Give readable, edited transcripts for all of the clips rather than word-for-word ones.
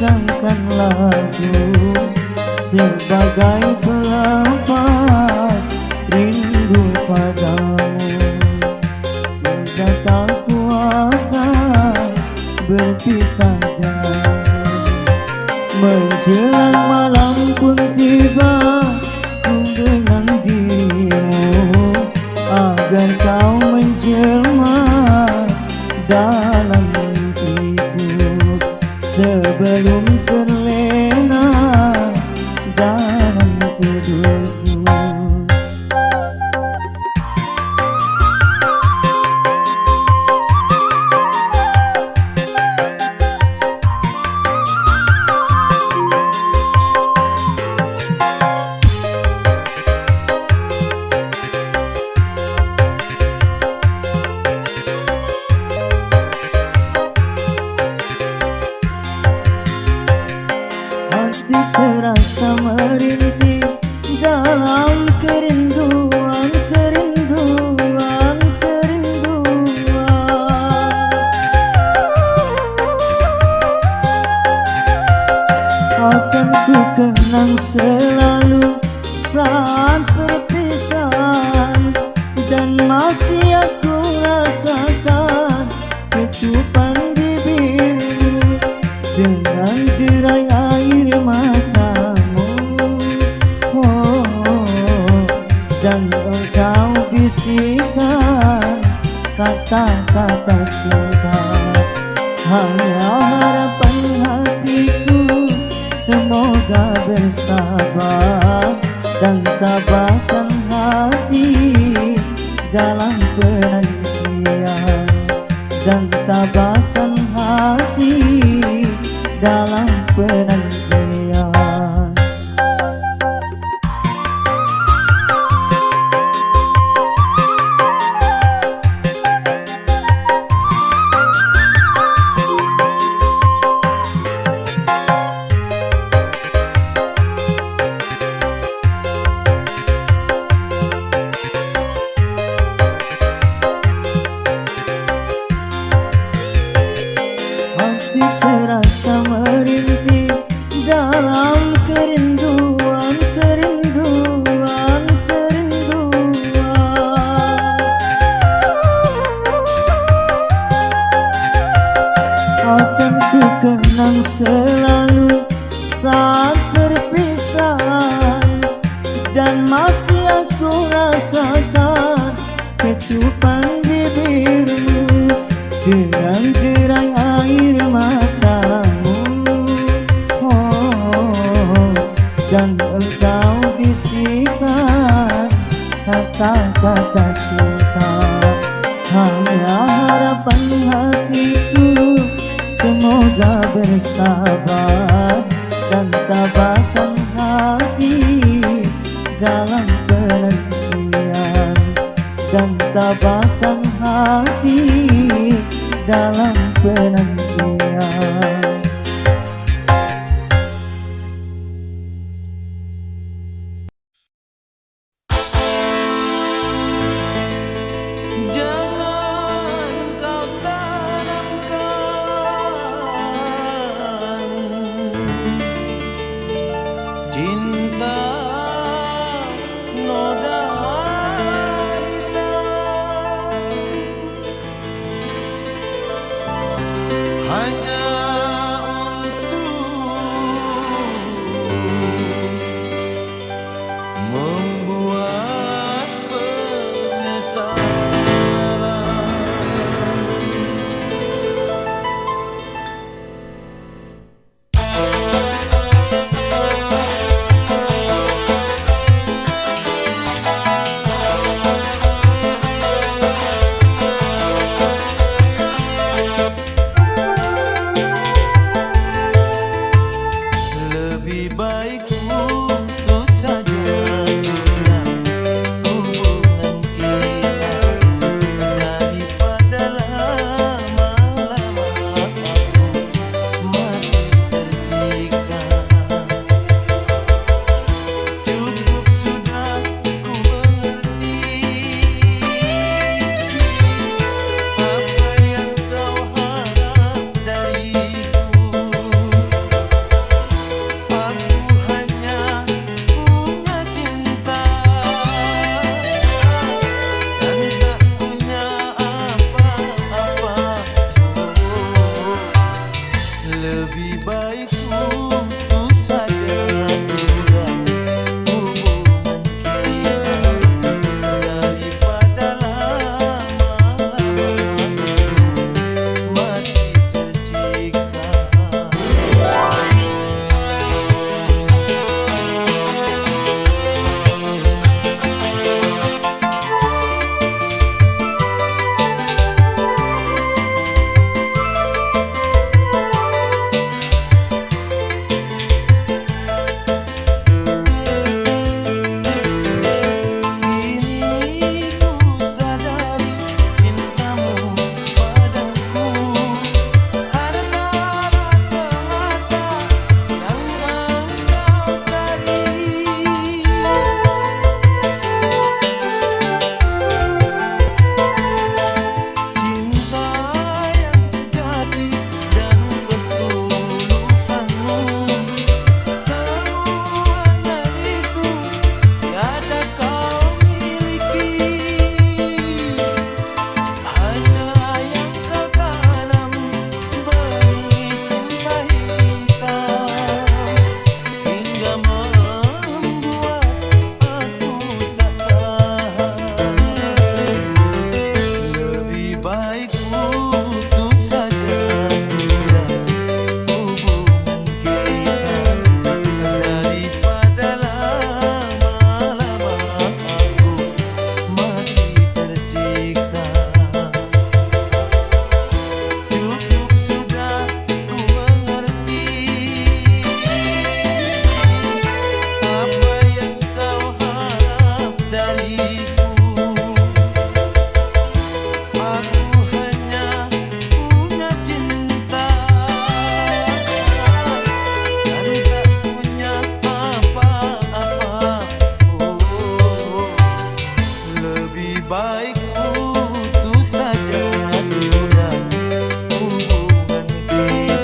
menghidangkan lagu sebagai pelepas rindu padamu. Hingga tak kuasa berpisah denganmu. Menjelang malam pun tiba ku dengan dirimu, agar kau menjelma dalam mimpiku sebelum terlena dalam tidurku. Hati terasa merintih dalam kerinduan, kerinduan, kerinduan. Akan ku kenang selalu saat perpisahan, dan masih aku rasakan kecupan bibirmu dengan derai air matamu. Dan engkau bisikan kata-kata cinta. Hanya harapan hatiku semoga bersabar dan tabahkan hati dalam penantian, dan tabahkan hati dalam penantian. Hati terasa merintih dalam kerinduan, kerinduan, kerinduan. Akan ku kenang selalu saat perpisahan, dan masih aku rasakan kecupan bibirmu dengan derai air matamu. Dan engkau bisikan kata-kata cinta. Hanya harapan hatiku semoga bersabar dan tabahkan hati dalam penantian, dan tabahkan hati dalam penantian. Jangan kau tanamkan cinta noda hitam. lebih baik putus saja sudah hubungan kita daripada lama-lama mati tersiksa. Baik putus saja sudah hubungan kita daripada lama-lama aku mati tersiksa. Baik putus saja sudah hubungan kita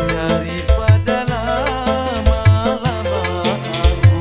daripada lama-lama aku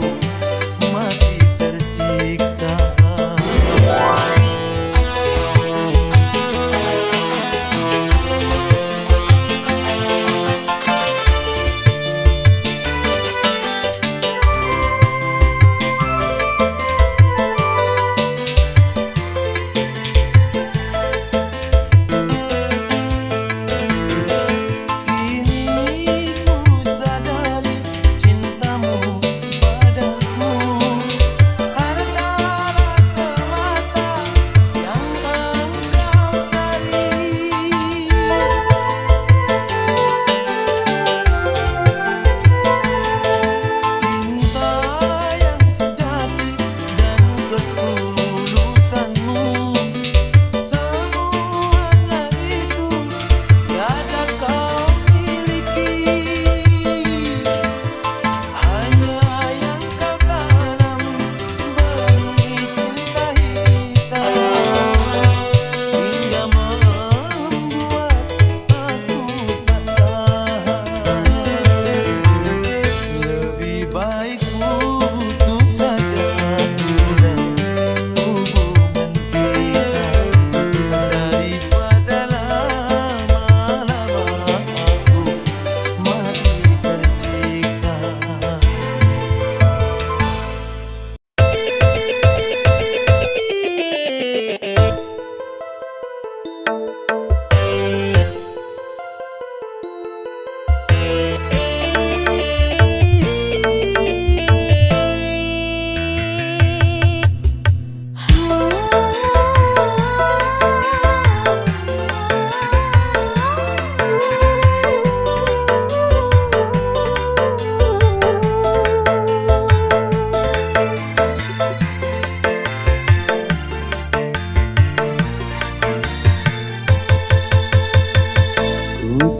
mati tersiksa.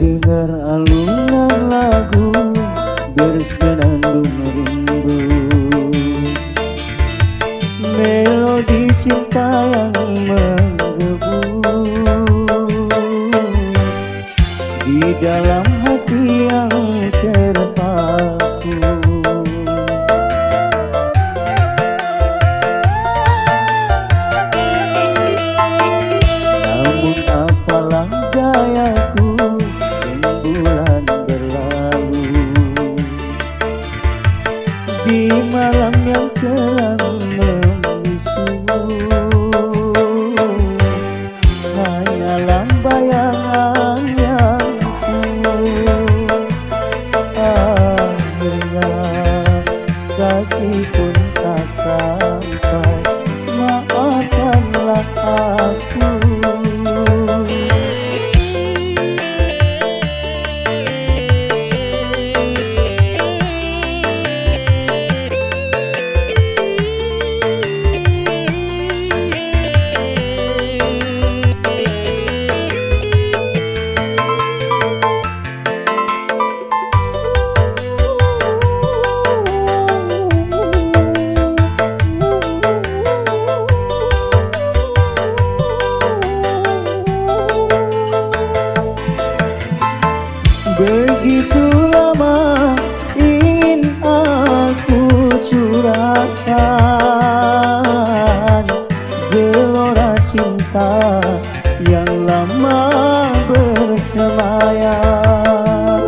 Dengar alunan lagu bersenandung rindu, melodi cinta yang menggebu di dalam hati yang terpaku. Namun apalah dayaku, bulan Begitu lama ingin aku curahkan gelora cinta yang lama bersemayam.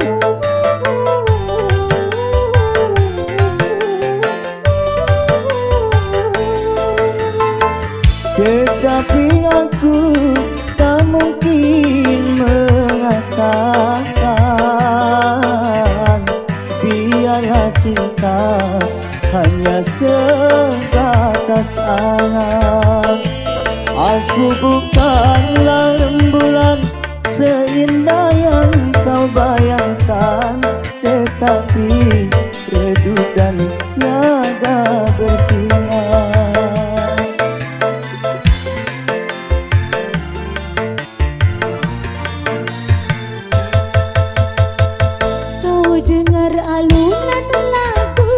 Tetapi aku tak mungkin mengatakan biarlah cinta hanya sebatas angan. Aku bukanlah rembulan seindah yang kau bayangkan, tetapi redup dan tiada bersinar. Kau dengar alunan lagu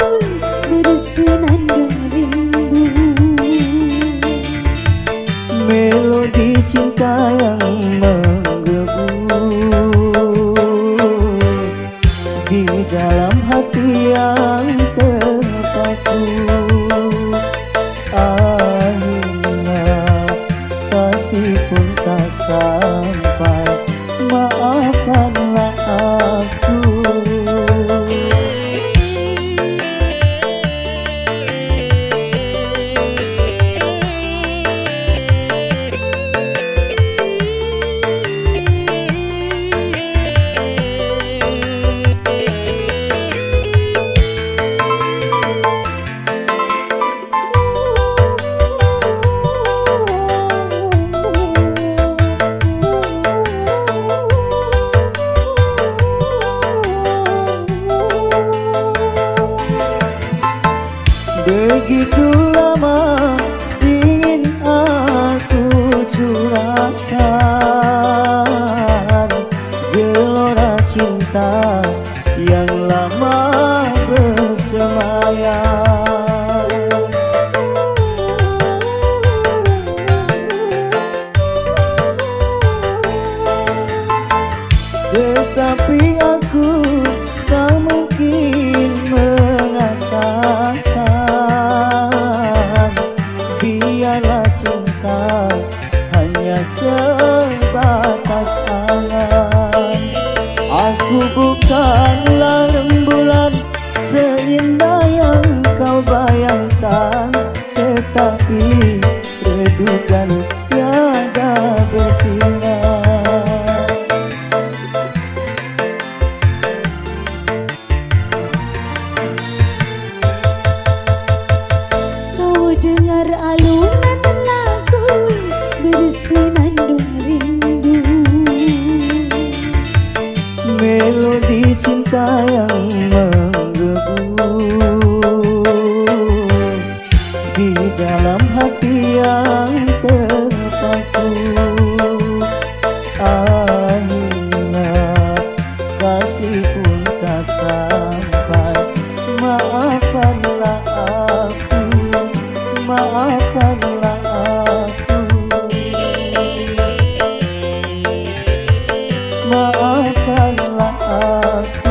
bersenandung rindu, Melodi cinta yang menggebu di dalam hati yang terpaku. Akhirnya kasih pun tak sampai, maafkanlah aku. Begitu lama ingin aku curahkan gelora cinta yang lama bersemayam. Tetapi aku tak mungkin mengatakan biarlah cinta hanya sebatas angan. Aku bukanlah rembulan seindah yang kau bayangkan, tetapi redup dan tiada bersinar. kau dengar alunan lagu bersenandung rindu, Melodi cinta yang menggebu di dalam hati yang terpaku. Akhirnya kasih pun tak sampai, maafkanlah aku, maafkanlah aku, maafkanlah aku.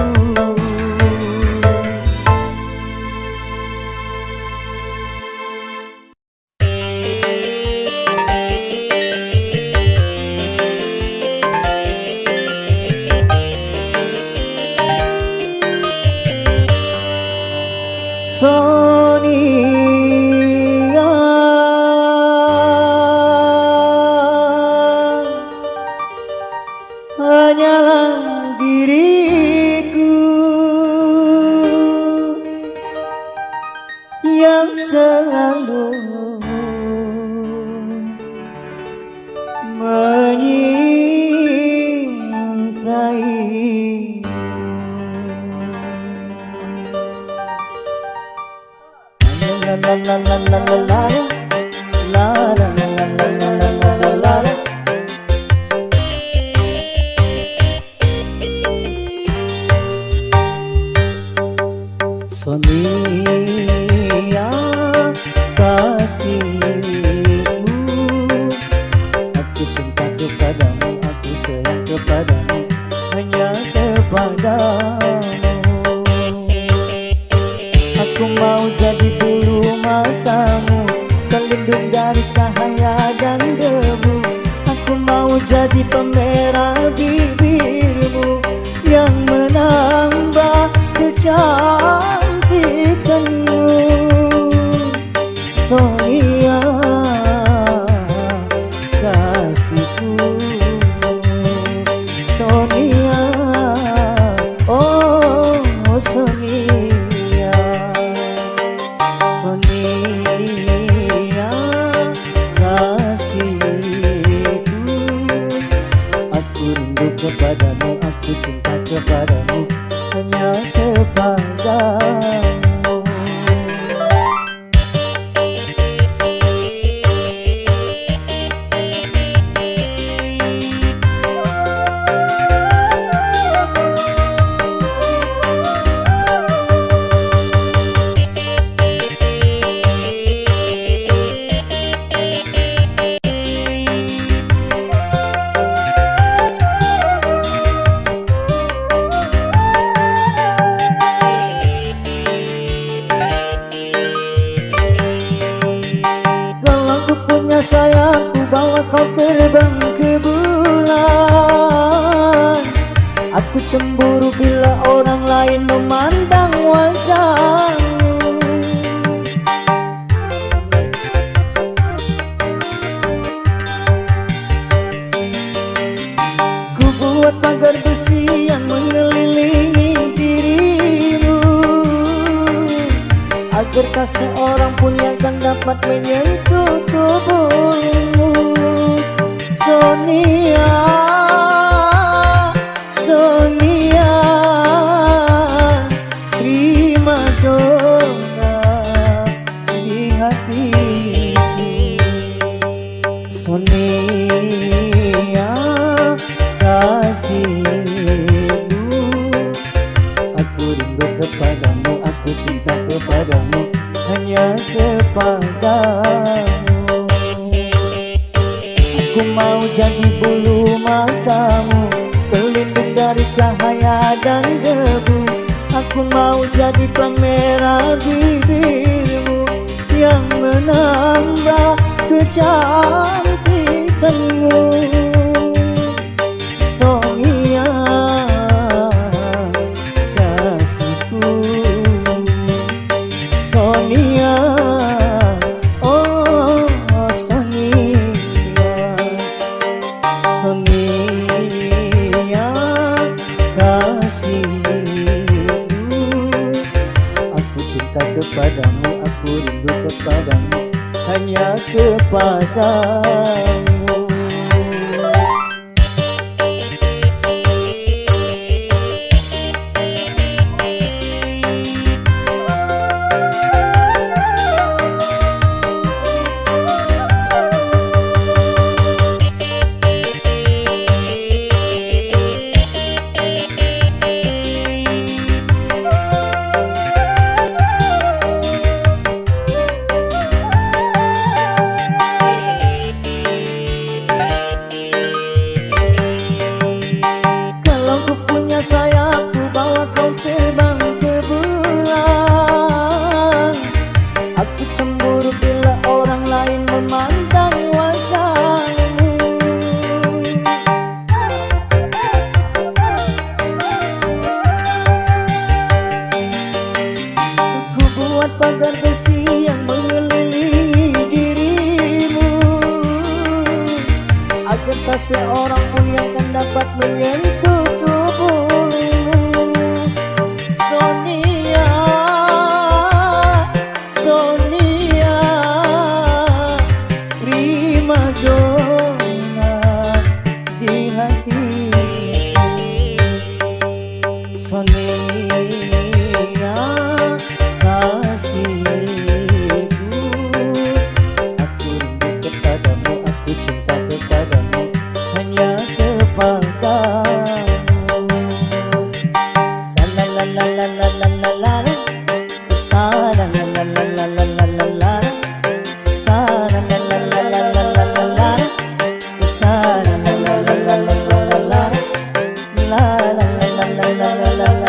Sonia, hanyalah diriku yang selalu menyintai. La la la la la la la la la la la la la la la la. Sonia, kasihku, aku cinta kepadamu, aku sayang kepadamu, hanya kepadamu. Aku mau jadi bulu matamu, pelindung dari cahaya dan debu. Aku mau jadi pemerah bibirmu yang menambah kecantikanmu. Sonia kasihku, Sonia, oh Sonia, Sonia kasihku. Aku rindu kepadamu, aku cinta kepadamu, hanya kepadamu. Sayangku bawa kau terbang ke bulan. Aku cemburu bila orang lain memandang wajahmu. Ku buat pagar besi yang mengelilingi dirimu, agar tak seorang pun yang akan dapat menyentuh tubuhmu. Sonia, Sonia, prima donna di hatiku. Sonia kasihku, aku rindu kepadamu, aku cinta kepadamu, hanya kepadamu. Aku mau jadi bulu matamu, pelindung dari cahaya dan debu. Aku mau jadi pemerah bibirmu yang menambah kecantikanmu. Sonia kasihku, Sonia, oh Sonia, Sonia kasihku. Aku cinta kepadamu, aku rindu kepadamu, hanya kepadamu. Sayangku bawa kau terbang ke bulan. Aku cemburu bila orang lain memandang wajahmu. Aku buat pagar besi yang mengelilingi dirimu, agar tak seorang pun yang akan dapat menyentuh tubuhmu. Sonia, Sonia, prima donna di hatiku. Sonia kasihku, aku rindu kepadamu, aku cinta kepadamu, hanya kepadamu. La la la la la la la la la la la la la la la.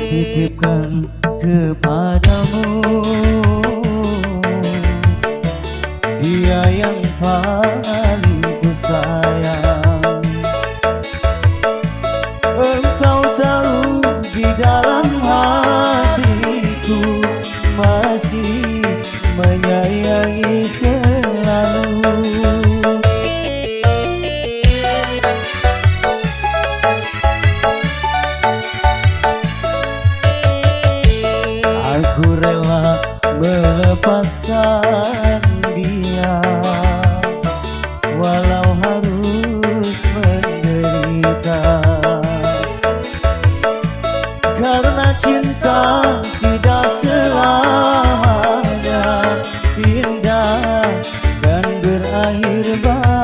Titipkan kepadamu dia yang paling ku sayang. Engkau tahu di dalam hatiku masih menyayangi selalu. Aku rela melepaskan dia walau harus menderita, karena cinta tidak selamanya indah dan berakhir bahagia.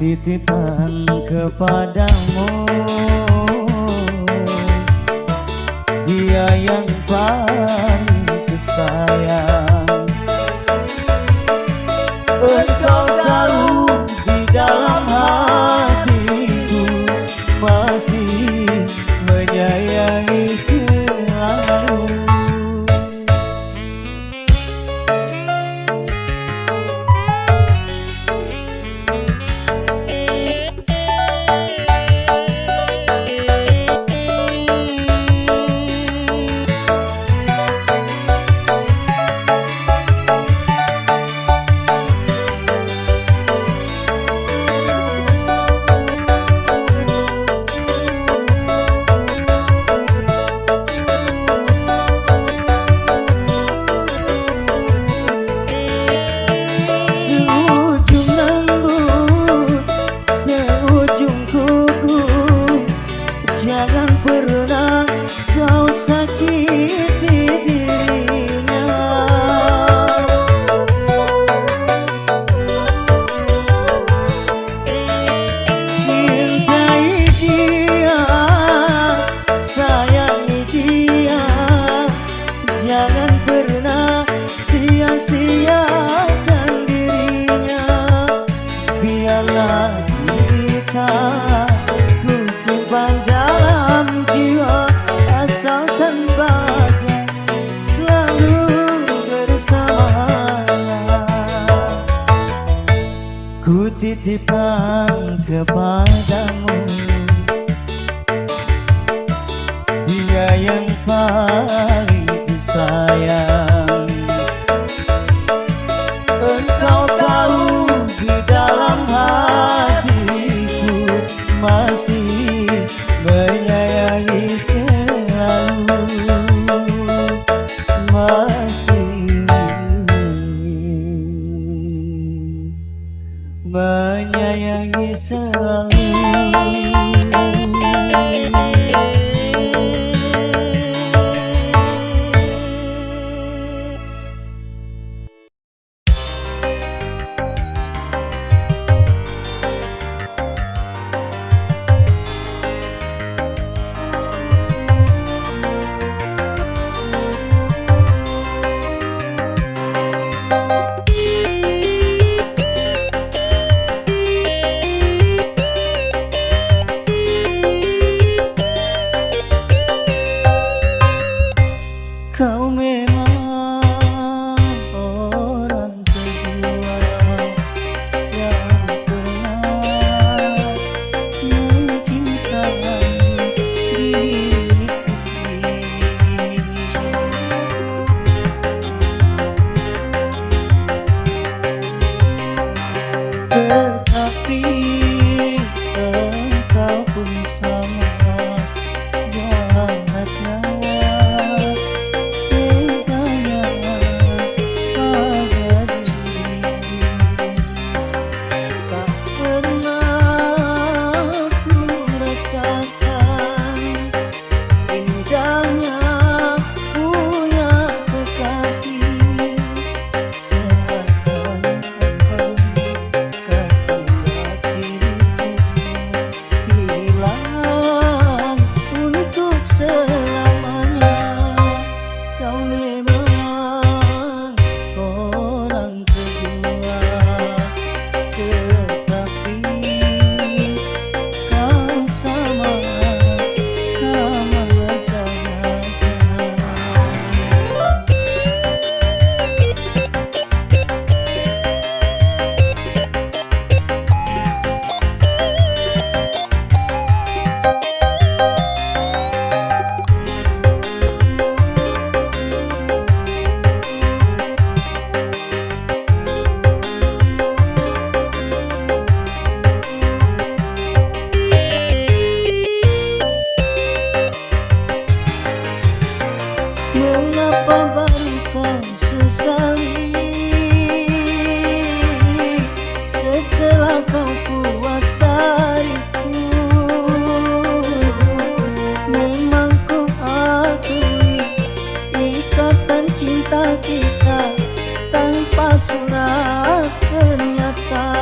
Titipkan kepadamu dia yang paling ku sayang. Engkau tahu di dalam hatiku masih menyayangi selalu. Jangan pernah kau sakiti dirinya. Cintai dia, sayangi dia, jangan pernah sia-siakan dirinya. Biarlah kita ku simpan dalam jiwa, asalkan bahagia selalu bersamanya. Ku titipkan kepadamu dia yang paling disayang. Engkau tahu menyayangi selalu. Kau memang orang kedua yang pernah mencintai diriku. Tetapi engkau pun sama jahatnya. Mengapa baru kau sesali setelah kau puas dariku? Memang ku akui ikatan cinta kita tanpa surat pernyataan.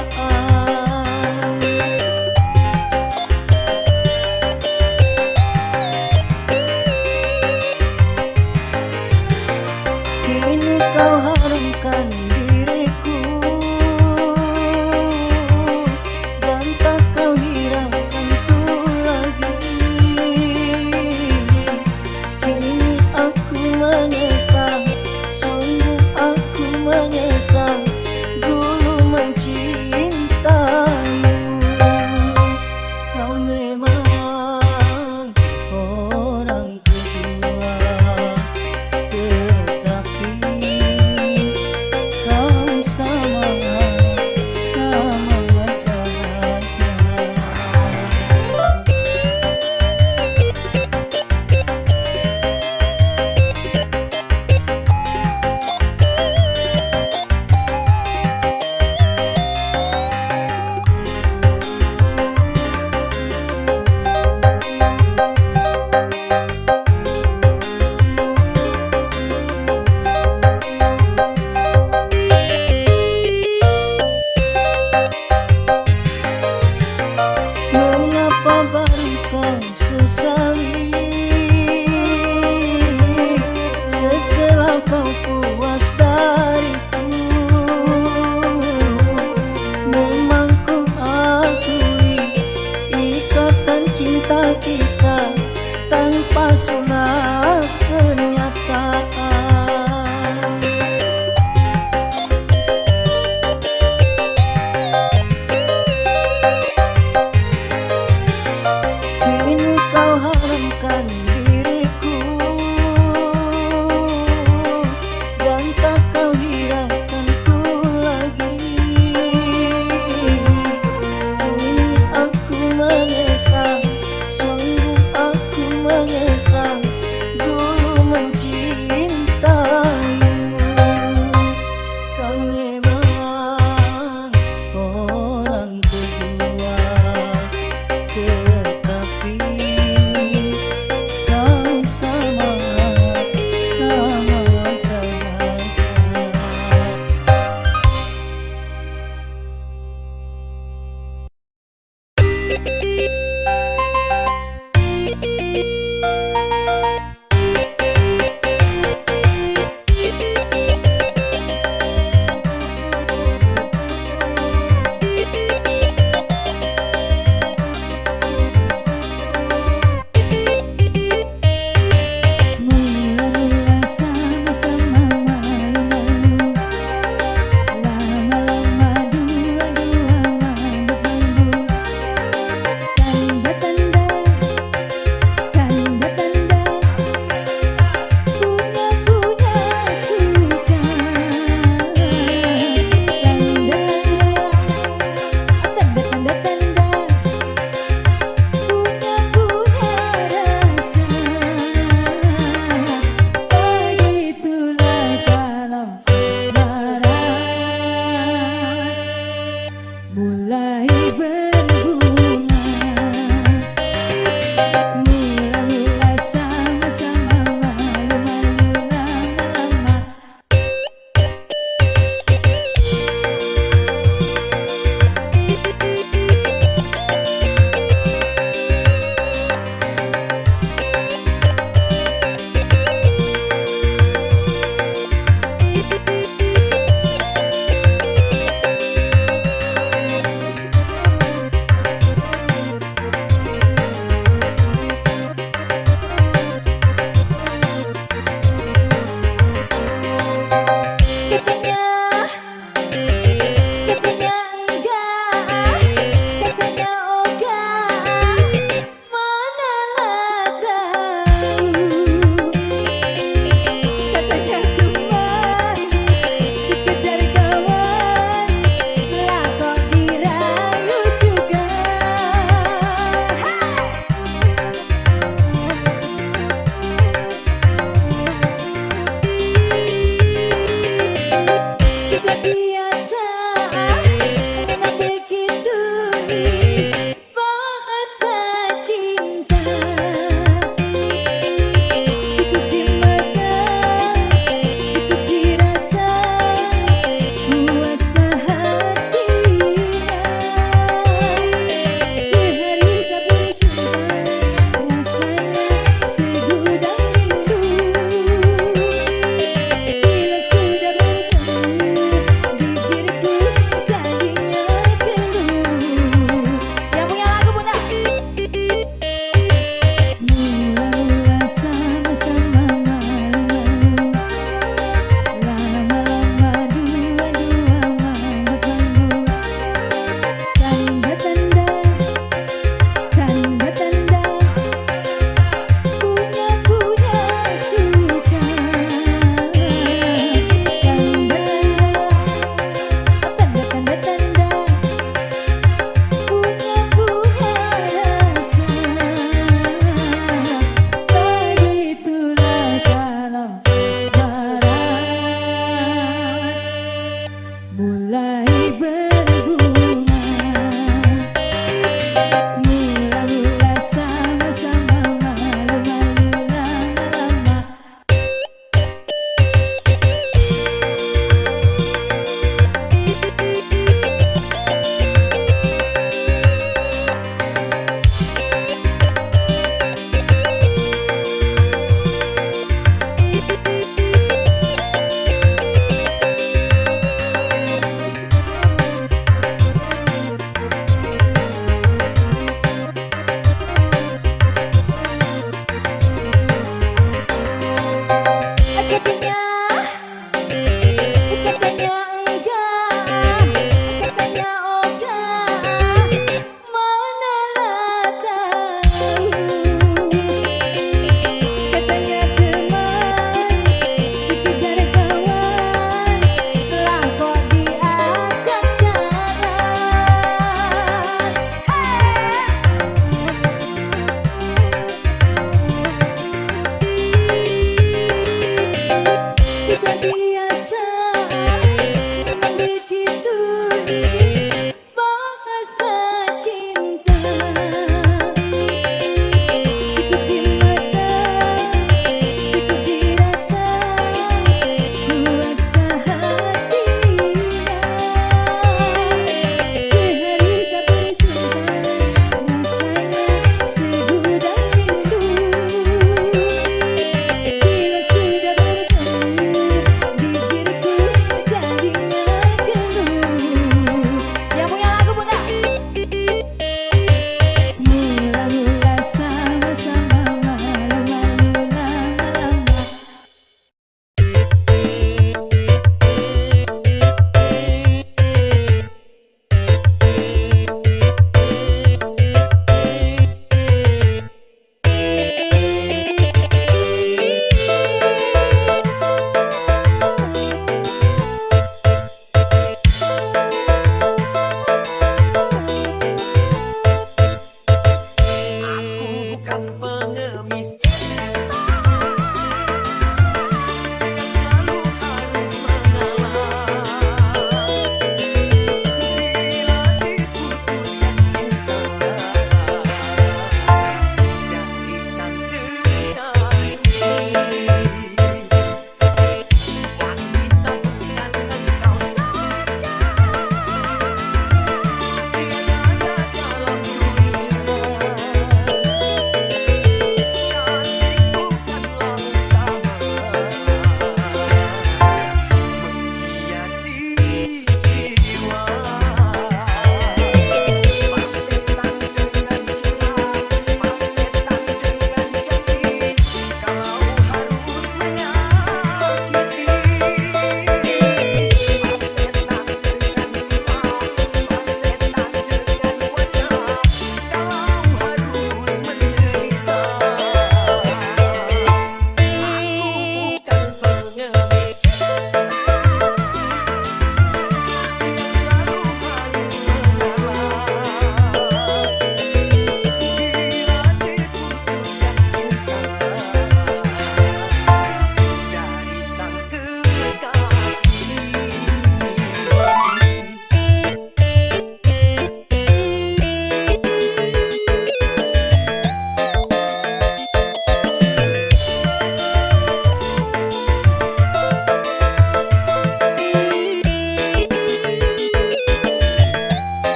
Kini kau harumkan diriku dan tak kau hiraukanku lagi. Kini aku menyesal, sungguh aku menyesal dulu mencintaimu. Kau memang orang kedua, kau sama jahatnya. Mengapa baru kau sesali setelah kau puas dariku? Memang ku akui ikatan cinta kita tanpa surat pernyataan.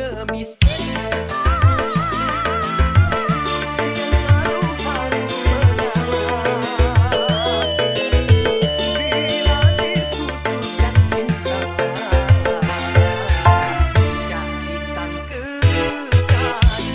pengemis yang selalu harus mengalah bila diputuskan cinta dari sang kekasih.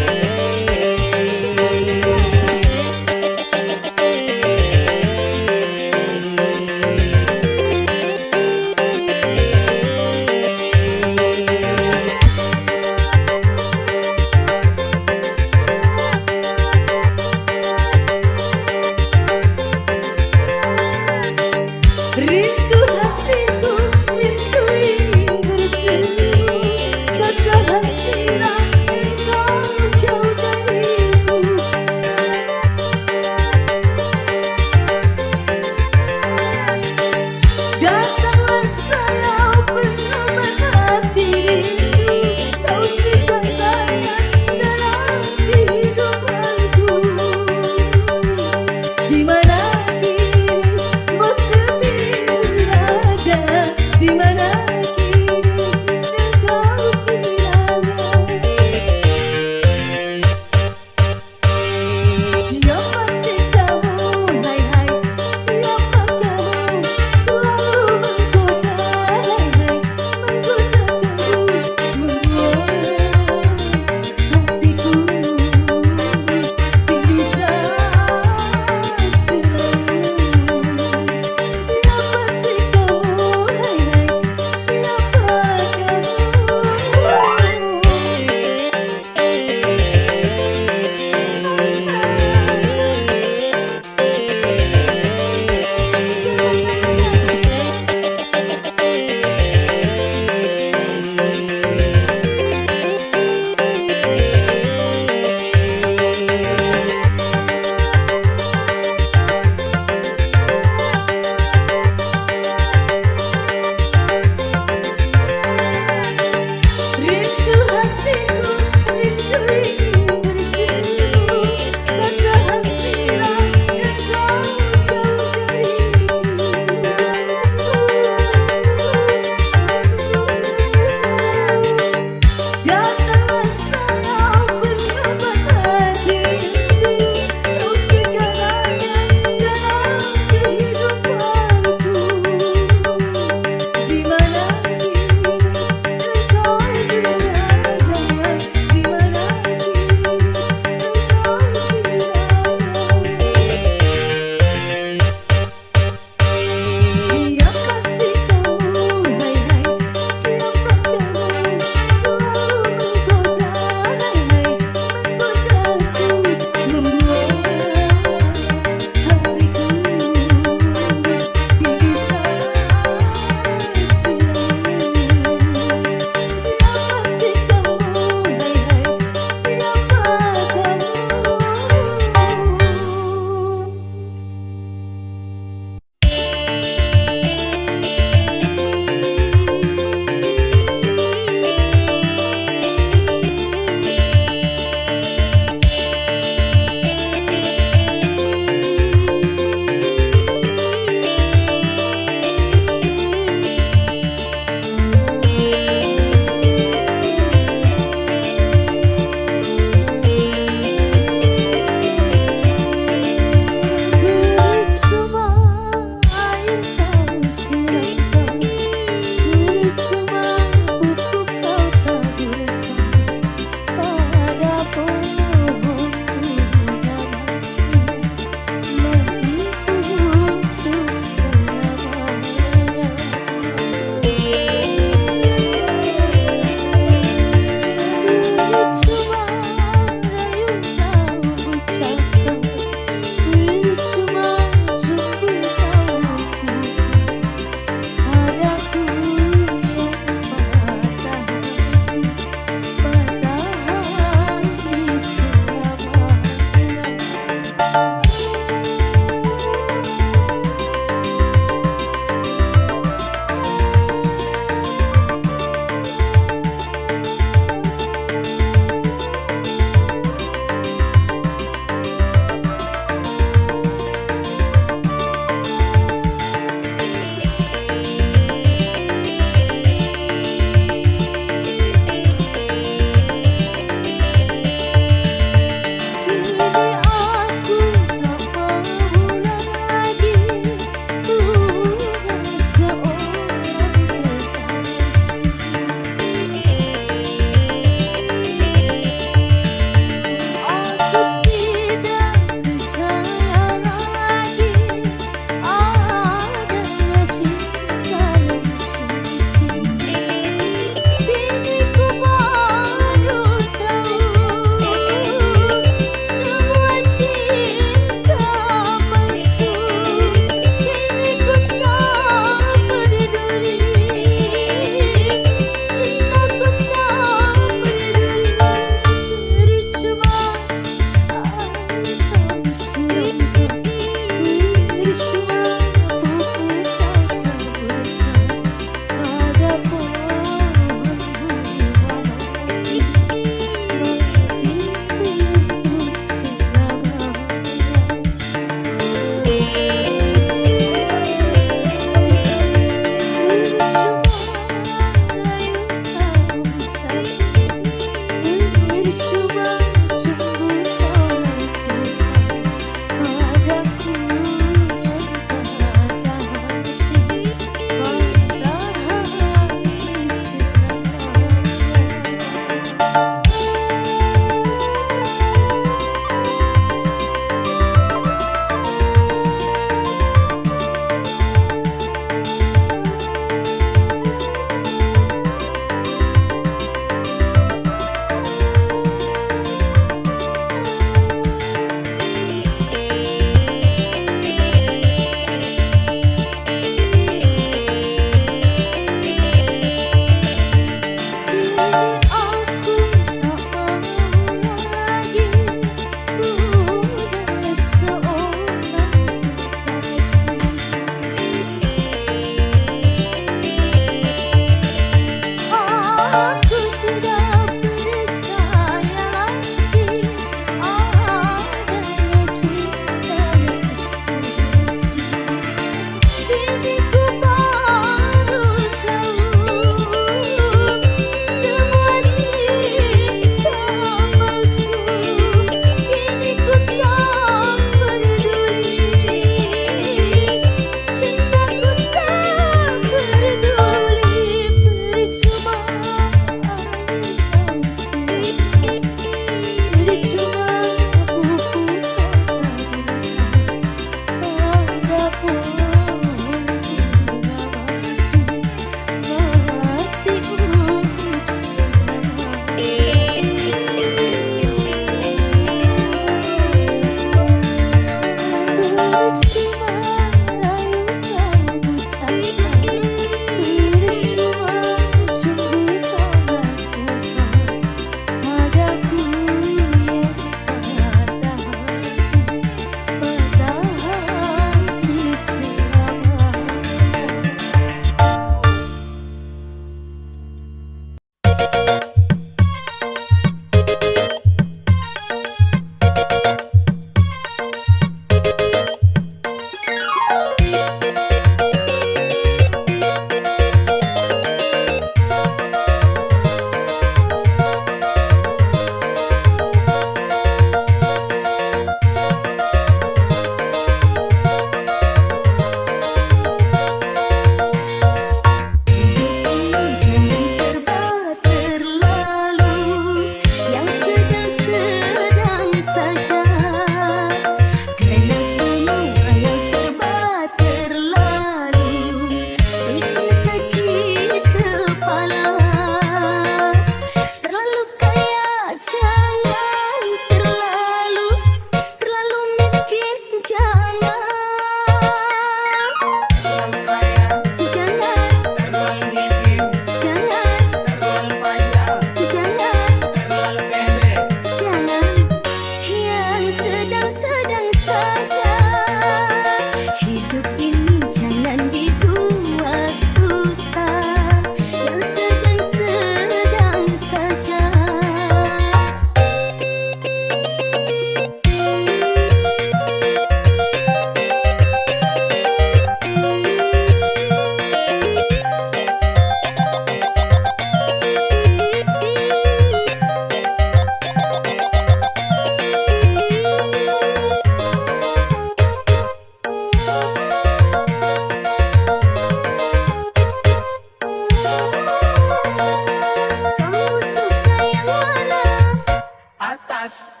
kelas.